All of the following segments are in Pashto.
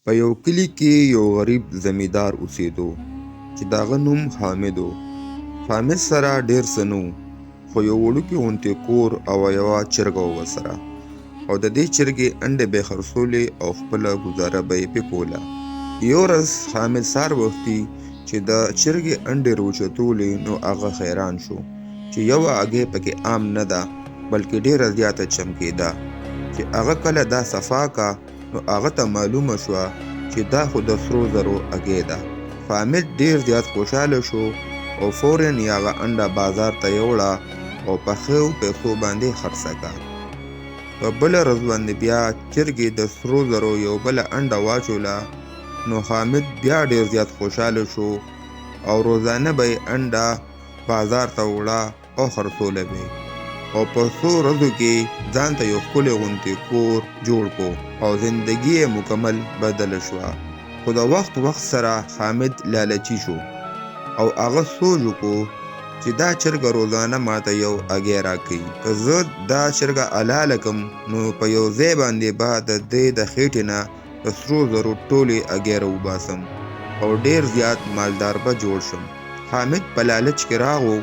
په یو کلي کې یو غریب زمیندار اوسېدو چې د هغه نوم حامد و. حامد سره ډېر څه نه و، خو یو وړوکی غوندې کور او یوه چرګه وه ورسره، او د دې چرګې انډې به یې خرڅولې او خپله ګزاره به یې پې کوله. یو ورځ حامد سهار وختي چې د چرګې انډې راوچتولې نو هغه حیران شو چې یوه هګۍ پکې عام نه ده بلکې ډېره زیاته چمکېده. چې هغه کله دا صفا کا نو هغه ته معلومه شوه چې دا خو د سرو زرو هګۍ ده. حامد ډېر زیات خوشحاله شو او فوراً یې هغه انډه بازار ته یوړه او په ښو پیسو باندې خرڅه کړه. په بله ورځ باندې بیا چرګې د سرو زرو یو بله انډه واچوله، نو حامد بیا ډېر زیات خوشحاله شو او روزانه به یې انډه بازار ته وړه او خرڅوله به یې، او په څو ورځو کې ځان ته یو ښکلی غوندې کور جوړ کړو او زندګي یې مکمل بدله شوه. خو د وخت سره حامد لالچي شو او هغه سوچ وکړو چې دا چرګه روزانه ماته یو هګۍ راکوي، که زه دا چرګه حلاله کړم نو په یو ځای باندې به د دې د خېټې نه د سرو زرو ټولې هګۍ راوباسم او ډېر زیات مالدار به جوړ شم. حامد په لالچ کې راغو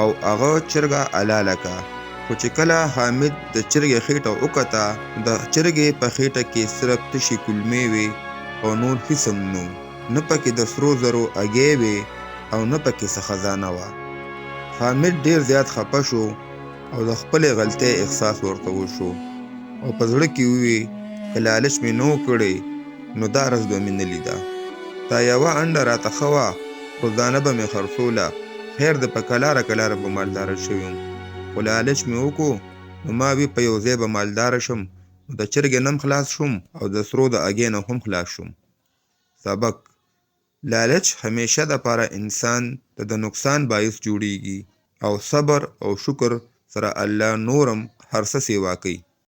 او هغه چرګه حلاله کړه. خو چې کله حامد د چرګې خېټه وکته، د چرګې په خېټه کې صرف تشې کولمې وې او نور هېڅ هم نه و، نه پکې د سرو زرو هګۍ وې او نه پکې څه خزانه وه. حامد ډېر زیات خفه شو او د خپلې غلطۍ احساس ورته وشو او په زړه کې ووی که لالچ مې نه و کړی نو دا ورځ به مې نه لیده. دا یوه انډه راته ښه وه، روزانه به مې خرڅوله، خیر د په کلاره به مالداره شوی وم، خو لالچ مې وکړو نو ما وی په یو ځای به مالداره شم، نو د چرګې نه هم خلاص شوم او د سرو د هګۍ نه هم خلاص شوم. سبق: لالچ همیشه دپاره انسان ته د نقصان باعث جوړیږي، او صبر او شکر سره الله نورم هر څه سیوا کوي.